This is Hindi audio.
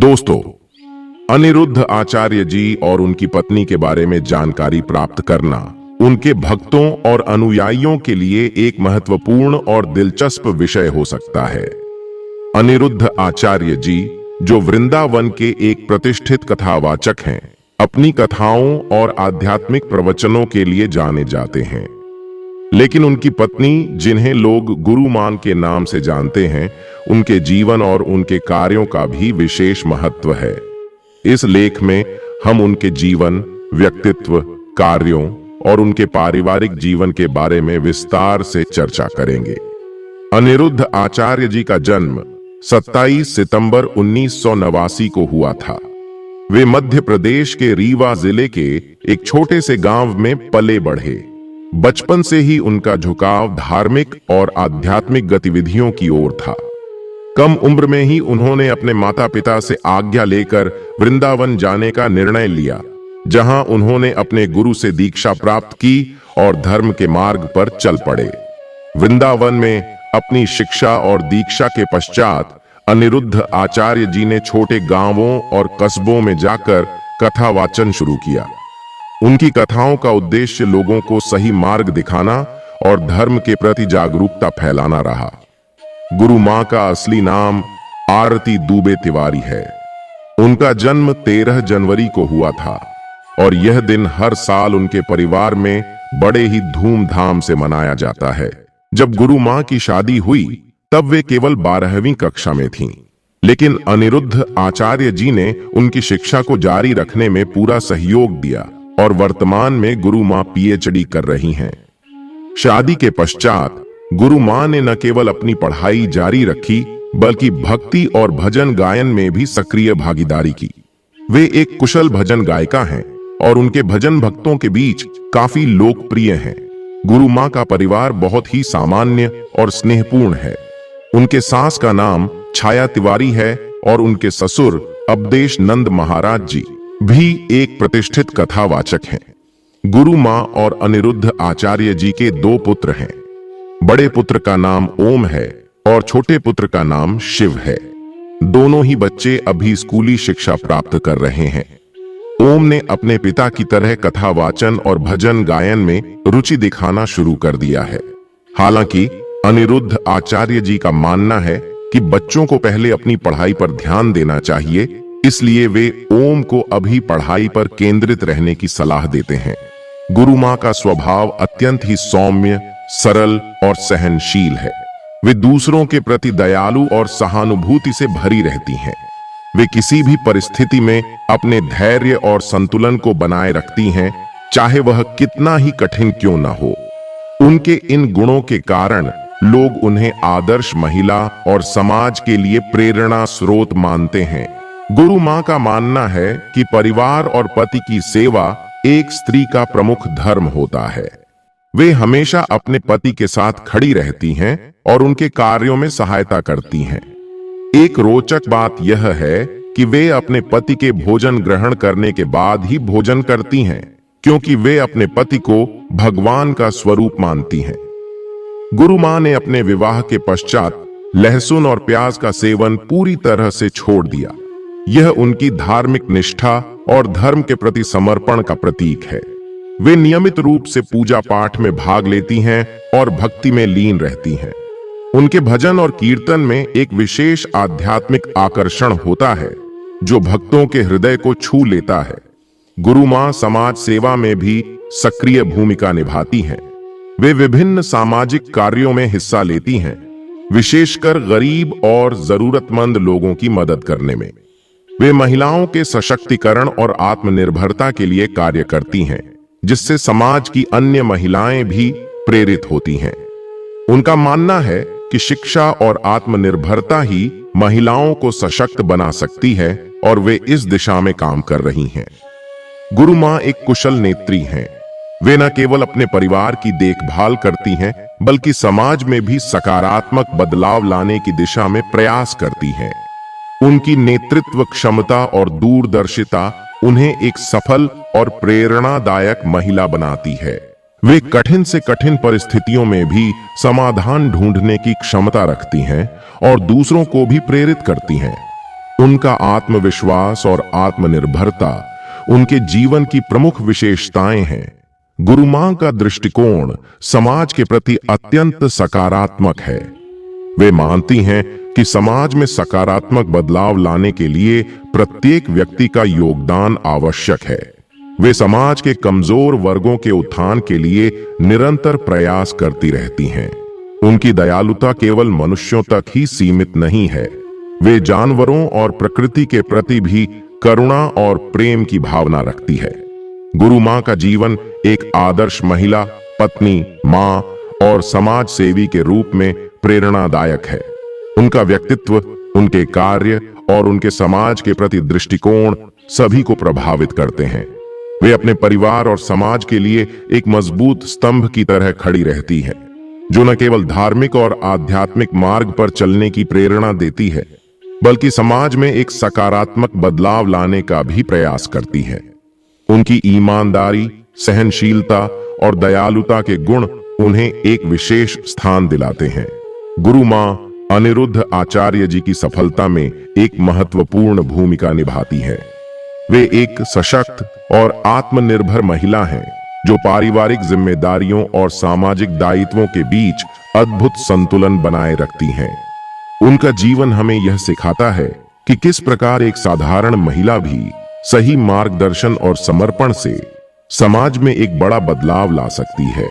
दोस्तों, अनिरुद्ध आचार्य जी और उनकी पत्नी के बारे में जानकारी प्राप्त करना उनके भक्तों और अनुयायियों के लिए एक महत्वपूर्ण और दिलचस्प विषय हो सकता है। अनिरुद्ध आचार्य जी, जो वृंदावन के एक प्रतिष्ठित कथावाचक हैं, अपनी कथाओं और आध्यात्मिक प्रवचनों के लिए जाने जाते हैं। लेकिन उनकी पत्नी, जिन्हें लोग गुरु मान के नाम से जानते हैं, उनके जीवन और उनके कार्यों का भी विशेष महत्व है। इस लेख में हम उनके जीवन, व्यक्तित्व, कार्यों और उनके पारिवारिक जीवन के बारे में विस्तार से चर्चा करेंगे। अनिरुद्ध आचार्य जी का जन्म 27 सितंबर 1989 को हुआ था। वे मध्य प्रदेश के रीवा जिले के एक छोटे से गांव में पले बढ़े। बचपन से ही उनका झुकाव धार्मिक और आध्यात्मिक गतिविधियों की ओर था। कम उम्र में ही उन्होंने अपने माता पिता से आज्ञा लेकर वृंदावन जाने का निर्णय लिया, जहां उन्होंने अपने गुरु से दीक्षा प्राप्त की और धर्म के मार्ग पर चल पड़े। वृंदावन में अपनी शिक्षा और दीक्षा के पश्चात अनिरुद्ध आचार्य जी ने छोटे गांवों और कस्बों में जाकर कथा वाचन शुरू किया। उनकी कथाओं का उद्देश्य लोगों को सही मार्ग दिखाना और धर्म के प्रति जागरूकता फैलाना रहा। गुरु मां का असली नाम आरती दुबे तिवारी है। उनका जन्म 13 जनवरी को हुआ था और यह दिन हर साल उनके परिवार में बड़े ही धूमधाम से मनाया जाता है। जब गुरु मां की शादी हुई तब वे केवल 12वीं कक्षा में थीं, लेकिन अनिरुद्ध आचार्य जी ने उनकी शिक्षा को जारी रखने में पूरा सहयोग दिया और वर्तमान में गुरु मां पीएचडी कर रही हैं। शादी के पश्चात गुरु मां ने न केवल अपनी पढ़ाई जारी रखी, बल्कि भक्ति और भजन गायन में भी सक्रिय भागीदारी की। वे एक कुशल भजन गायिका हैं और उनके भजन भक्तों के बीच काफी लोकप्रिय हैं। गुरु मां का परिवार बहुत ही सामान्य और स्नेहपूर्ण है। उनके सास का नाम छाया तिवारी है और उनके ससुर अवधेश नंद महाराज जी भी एक प्रतिष्ठित कथावाचक हैं। गुरु मां और अनिरुद्ध आचार्य जी के 2 पुत्र हैं। बड़े पुत्र का नाम ओम है और छोटे पुत्र का नाम शिव है। दोनों ही बच्चे अभी स्कूली शिक्षा प्राप्त कर रहे हैं। ओम ने अपने पिता की तरह कथावाचन और भजन गायन में रुचि दिखाना शुरू कर दिया है। हालांकि अनिरुद्ध आचार्य जी का मानना है कि बच्चों को पहले अपनी पढ़ाई पर ध्यान देना चाहिए, इसलिए वे ओम को अभी पढ़ाई पर केंद्रित रहने की सलाह देते हैं। गुरु मां का स्वभाव अत्यंत ही सौम्य, सरल और सहनशील है। वे दूसरों के प्रति दयालु और सहानुभूति से भरी रहती हैं। वे किसी भी परिस्थिति में अपने धैर्य और संतुलन को बनाए रखती हैं, चाहे वह कितना ही कठिन क्यों न हो। उनके इन गुणों के कारण लोग उन्हें आदर्श महिला और समाज के लिए प्रेरणा स्रोत मानते हैं। गुरु मां का मानना है कि परिवार और पति की सेवा एक स्त्री का प्रमुख धर्म होता है। वे हमेशा अपने पति के साथ खड़ी रहती हैं और उनके कार्यों में सहायता करती हैं। एक रोचक बात यह है कि वे अपने पति के भोजन ग्रहण करने के बाद ही भोजन करती हैं, क्योंकि वे अपने पति को भगवान का स्वरूप मानती हैं। गुरु मां ने अपने विवाह के पश्चात लहसुन और प्याज का सेवन पूरी तरह से छोड़ दिया। यह उनकी धार्मिक निष्ठा और धर्म के प्रति समर्पण का प्रतीक है। वे नियमित रूप से पूजा पाठ में भाग लेती हैं और भक्ति में लीन रहती हैं। उनके भजन और कीर्तन में एक विशेष आध्यात्मिक आकर्षण होता है, जो भक्तों के हृदय को छू लेता है। गुरु मां समाज सेवा में भी सक्रिय भूमिका निभाती हैं। वे विभिन्न सामाजिक कार्यों में हिस्सा लेती हैं, विशेषकर गरीब और जरूरतमंद लोगों की मदद करने में। वे महिलाओं के सशक्तिकरण और आत्मनिर्भरता के लिए कार्य करती हैं, जिससे समाज की अन्य महिलाएं भी प्रेरित होती हैं। उनका मानना है कि शिक्षा और आत्मनिर्भरता ही महिलाओं को सशक्त बना सकती है और वे इस दिशा में काम कर रही हैं। गुरु मां एक कुशल नेत्री हैं। वे न केवल अपने परिवार की देखभाल करती हैं, बल्कि समाज में भी सकारात्मक बदलाव लाने की दिशा में प्रयास करती हैं। उनकी नेतृत्व क्षमता और दूरदर्शिता उन्हें एक सफल और प्रेरणादायक महिला बनाती है। वे कठिन से कठिन परिस्थितियों में भी समाधान ढूंढने की क्षमता रखती हैं और दूसरों को भी प्रेरित करती हैं। उनका आत्मविश्वास और आत्मनिर्भरता उनके जीवन की प्रमुख विशेषताएं हैं। गुरु मां का दृष्टिकोण समाज के प्रति अत्यंत सकारात्मक है। वे मानती हैं कि समाज में सकारात्मक बदलाव लाने के लिए प्रत्येक व्यक्ति का योगदान आवश्यक है। वे समाज के कमजोर वर्गों के उत्थान के लिए निरंतर प्रयास करती रहती हैं। उनकी दयालुता केवल मनुष्यों तक ही सीमित नहीं है, वे जानवरों और प्रकृति के प्रति भी करुणा और प्रेम की भावना रखती है। गुरु मां का जीवन एक आदर्श महिला, पत्नी, मां और समाज सेवी के रूप में प्रेरणादायक है। उनका व्यक्तित्व, उनके कार्य और उनके समाज के प्रति दृष्टिकोण सभी को प्रभावित करते हैं। वे अपने परिवार और समाज के लिए एक मजबूत स्तंभ की तरह खड़ी रहती है, जो न केवल धार्मिक और आध्यात्मिक मार्ग पर चलने की प्रेरणा देती है, बल्कि समाज में एक सकारात्मक बदलाव लाने का भी प्रयास करती है। उनकी ईमानदारी, सहनशीलता और दयालुता के गुण उन्हें एक विशेष स्थान दिलाते हैं। गुरु मां अनिरुद्ध आचार्य जी की सफलता में एक महत्वपूर्ण भूमिका निभाती है। वे एक सशक्त और आत्मनिर्भर महिला हैं, जो पारिवारिक जिम्मेदारियों और सामाजिक दायित्वों के बीच अद्भुत संतुलन बनाए रखती हैं। उनका जीवन हमें यह सिखाता है कि किस प्रकार एक साधारण महिला भी सही मार्गदर्शन और समर्पण से समाज में एक बड़ा बदलाव ला सकती है।